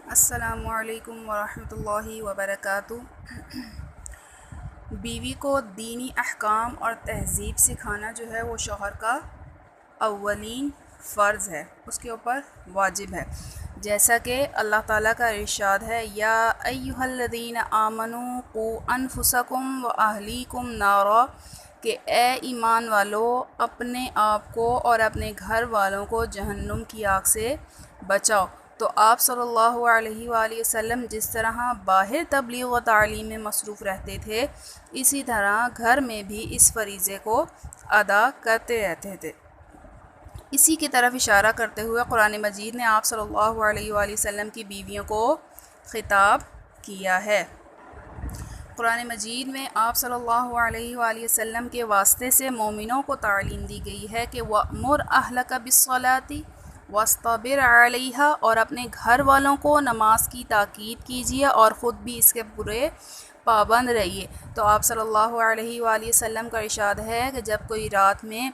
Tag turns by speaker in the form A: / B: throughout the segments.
A: السلام علیکم ورحمۃ اللہ وبرکاتہ۔ بیوی کو دینی احکام اور تہذیب سکھانا جو ہے وہ شوہر کا اولین فرض ہے، اس کے اوپر واجب ہے، جیسا کہ اللہ تعالیٰ کا ارشاد ہے یا ایھا الذین آمنوا قوا انفسکم واہلیکم نارا، کہ اے ایمان والو اپنے آپ کو اور اپنے گھر والوں کو جہنم کی آگ سے بچاؤ۔ تو آپ صلی اللہ علیہ وآلہ وسلم جس طرح باہر تبلیغ و تعلیم میں مصروف رہتے تھے، اسی طرح گھر میں بھی اس فریضے کو ادا کرتے رہتے تھے۔ اسی کی طرف اشارہ کرتے ہوئے قرآن مجید نے آپ صلی اللہ علیہ وآلہ وسلم کی بیویوں کو خطاب کیا ہے۔ قرآن مجید میں آپ صلی اللہ علیہ وآلہ وسلم کے واسطے سے مومنوں کو تعلیم دی گئی ہے کہ وَأْمُرْ أَهْلَكَ بِالصَّلَاةِ وَاسْتَبِرْ عَلَيْهَا، اور اپنے گھر والوں کو نماز کی تاکید کیجیے اور خود بھی اس کے پورے پابند رہیے۔ تو آپ صلی اللہ علیہ وآلہ وسلم کا ارشاد ہے کہ جب کوئی رات میں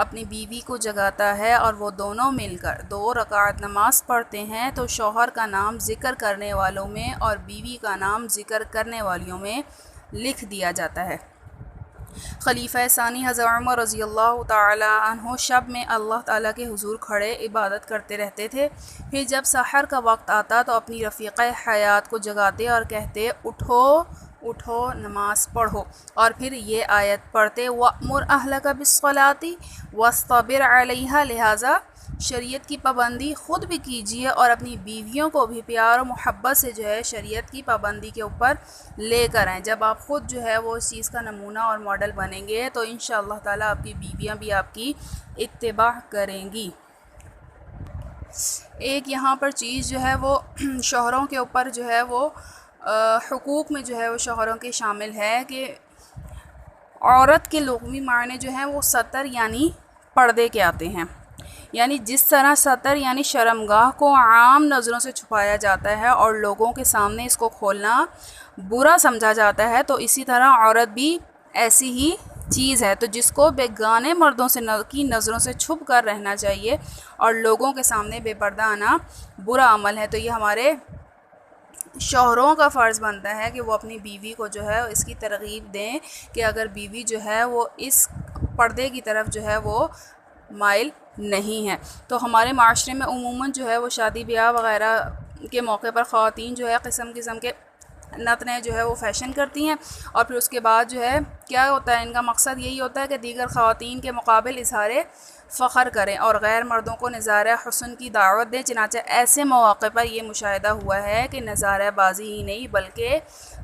A: اپنی بیوی کو جگاتا ہے اور وہ دونوں مل کر 2 رکعت نماز پڑھتے ہیں تو شوہر کا نام ذکر کرنے والوں میں اور بیوی کا نام ذکر کرنے والیوں میں لکھ دیا جاتا ہے۔ خلیفہ ثانی حضرت عمر رضی اللہ تعالی عنہ شب میں اللہ تعالیٰ کے حضور کھڑے عبادت کرتے رہتے تھے، پھر جب سحر کا وقت آتا تو اپنی رفیقہ حیات کو جگاتے اور کہتے اٹھو اٹھو نماز پڑھو، اور پھر یہ آیت پڑھتے وَأْمُرْ أَهْلَكَ بِالصَّلَاةِ وَاسْتَبِرْ عَلَيْهَا، لہٰذا شریعت کی پابندی خود بھی کیجیے اور اپنی بیویوں کو بھی پیار و محبت سے جو ہے شریعت کی پابندی کے اوپر لے کر آئیں۔ جب آپ خود جو ہے وہ اس چیز کا نمونہ اور ماڈل بنیں گے تو انشاءاللہ تعالیٰ آپ کی بیویاں بھی آپ کی اتباع کریں گی۔ ایک یہاں پر چیز جو ہے وہ شوہروں کے اوپر جو ہے وہ حقوق میں جو ہے وہ شوہروں کے شامل ہے کہ عورت کے لغوی معنی جو ہیں وہ ستر یعنی پردے کے آتے ہیں، یعنی جس طرح ستر یعنی شرمگاہ کو عام نظروں سے چھپایا جاتا ہے اور لوگوں کے سامنے اس کو کھولنا برا سمجھا جاتا ہے، تو اسی طرح عورت بھی ایسی ہی چیز ہے، تو جس کو بیگانے مردوں سے کی نظروں سے چھپ کر رہنا چاہیے اور لوگوں کے سامنے بے پردہ آنا برا عمل ہے۔ تو یہ ہمارے شوہروں کا فرض بنتا ہے کہ وہ اپنی بیوی کو جو ہے اس کی ترغیب دیں کہ اگر بیوی جو ہے وہ اس پردے کی طرف جو ہے وہ مائل نہیں ہے۔ تو ہمارے معاشرے میں عموماً جو ہے وہ شادی بیاہ وغیرہ کے موقع پر خواتین جو ہے قسم قسم کے نت نئے جو ہے وہ فیشن کرتی ہیں، اور پھر اس کے بعد جو ہے کیا ہوتا ہے، ان کا مقصد یہی ہوتا ہے کہ دیگر خواتین کے مقابل اظہار فخر کریں اور غیر مردوں کو نظارہ حسن کی دعوت دیں۔ چنانچہ ایسے مواقع پر یہ مشاہدہ ہوا ہے کہ نظارہ بازی ہی نہیں بلکہ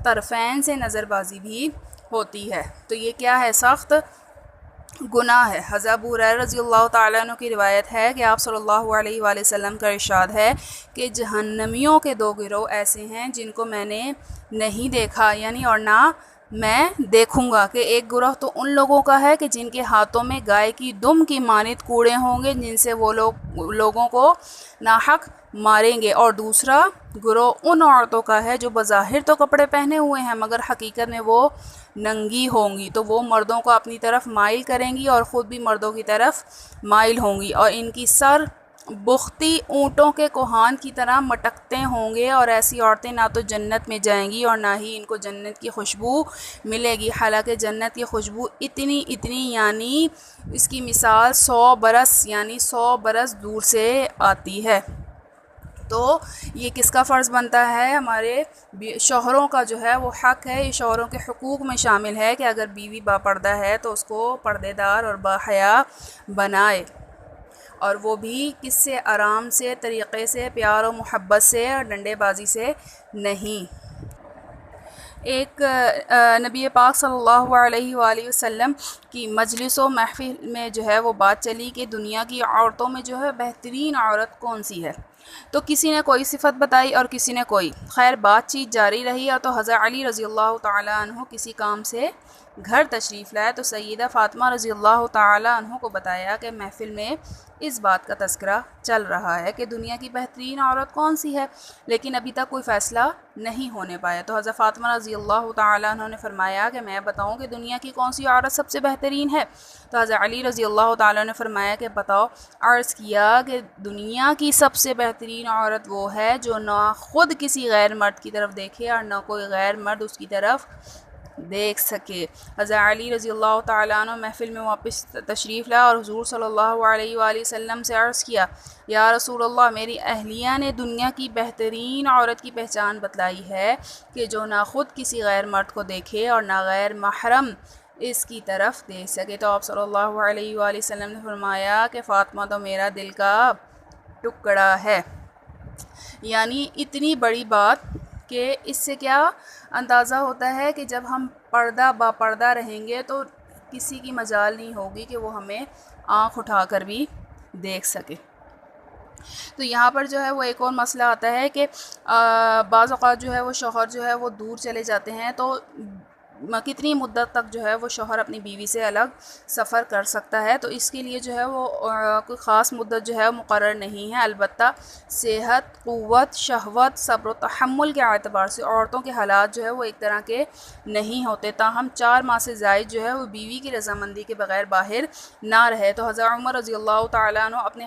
A: طرفین سے نظر بازی بھی ہوتی ہے، تو یہ کیا ہے، سخت گناہ ہے۔ حضرت ابو ہریرہ رضی اللہ تعالیٰ عنہ کی روایت ہے کہ آپ صلی اللہ علیہ وآلہ وسلم کا ارشاد ہے کہ جہنمیوں کے 2 گروہ ایسے ہیں جن کو میں نے نہیں دیکھا، یعنی اور نہ میں دیکھوں گا، کہ ایک گروہ تو ان لوگوں کا ہے کہ جن کے ہاتھوں میں گائے کی دم کی مانند کوڑے ہوں گے جن سے وہ لوگوں کو ناحق ماریں گے، اور دوسرا گروہ ان عورتوں کا ہے جو بظاہر تو کپڑے پہنے ہوئے ہیں مگر حقیقت میں وہ ننگی ہوں گی، تو وہ مردوں کو اپنی طرف مائل کریں گی اور خود بھی مردوں کی طرف مائل ہوں گی، اور ان کی سر بختی اونٹوں کے کوہان کی طرح مٹکتے ہوں گے، اور ایسی عورتیں نہ تو جنت میں جائیں گی اور نہ ہی ان کو جنت کی خوشبو ملے گی، حالانکہ جنت کی خوشبو اتنی یعنی اس کی مثال 100 برس یعنی 100 برس دور سے آتی ہے۔ تو یہ کس کا فرض بنتا ہے، ہمارے شوہروں کا جو ہے وہ حق ہے، یہ شوہروں کے حقوق میں شامل ہے کہ اگر بیوی با پردہ ہے تو اس کو پردے دار اور باحیا بنائے، اور وہ بھی کس سے، آرام سے، طریقے سے، پیار و محبت سے اور ڈنڈے بازی سے نہیں۔ ایک نبی پاک صلی اللہ علیہ وآلہ وسلم کی مجلس و محفل میں جو ہے وہ بات چلی کہ دنیا کی عورتوں میں جو ہے بہترین عورت کون سی ہے، تو کسی نے کوئی صفت بتائی اور کسی نے کوئی، خیر بات چیت جاری رہی، اور تو حضرت علی رضی اللہ تعالیٰ عنہ کسی کام سے گھر تشریف لائے تو سیدہ فاطمہ رضی اللہ تعالیٰ عنہ کو بتایا کہ محفل میں اس بات کا تذکرہ چل رہا ہے کہ دنیا کی بہترین عورت کون سی ہے، لیکن ابھی تک کوئی فیصلہ نہیں ہونے پایا، تو حضرت فاطمہ رضی اللہ تعالیٰ عنہ نے فرمایا کہ میں بتاؤں کہ دنیا کی کون سی عورت سب سے بہترین ہے، تو حضرت علی رضی اللہ تعالیٰ نے فرمایا کہ بتاؤ، عرض کیا کہ دنیا کی سب سے بہترین عورت وہ ہے جو نہ خود کسی غیر مرد کی طرف دیکھے اور نہ کوئی غیر مرد اس کی طرف دیکھ سکے۔ حضرت علی رضی اللہ تعالیٰ عنہ محفل میں واپس تشریف لائے اور حضور صلی اللہ علیہ وآلہ وسلم سے عرض کیا، یا رسول اللہ، میری اہلیہ نے دنیا کی بہترین عورت کی پہچان بتلائی ہے کہ جو نہ خود کسی غیر مرد کو دیکھے اور نہ غیر محرم اس کی طرف دیکھ سکے۔ تو آپ صلی اللہ علیہ وآلہ وسلم نے فرمایا کہ فاطمہ تو میرا دل کا ٹکڑا ہے، یعنی اتنی بڑی بات کہ اس سے کیا اندازہ ہوتا ہے کہ جب ہم پردہ با پردہ رہیں گے تو کسی کی مجال نہیں ہوگی کہ وہ ہمیں آنکھ اٹھا کر بھی دیکھ سکے۔ تو یہاں پر جو ہے وہ ایک اور مسئلہ آتا ہے کہ بعض اوقات جو ہے وہ شوہر جو ہے وہ دور چلے جاتے ہیں، تو کتنی مدت تک جو ہے وہ شوہر اپنی بیوی سے الگ سفر کر سکتا ہے، تو اس کے لیے جو ہے وہ کوئی خاص مدت جو ہے مقرر نہیں ہے، البتہ صحت، قوت، شہوت، صبر و تحمل کے اعتبار سے عورتوں کے حالات جو ہے وہ ایک طرح کے نہیں ہوتے، تاہم 4 ماہ سے زائد جو ہے وہ بیوی کی رضامندی کے بغیر باہر نہ رہے۔ تو حضرت عمر رضی اللہ تعالیٰ عنہ اپنے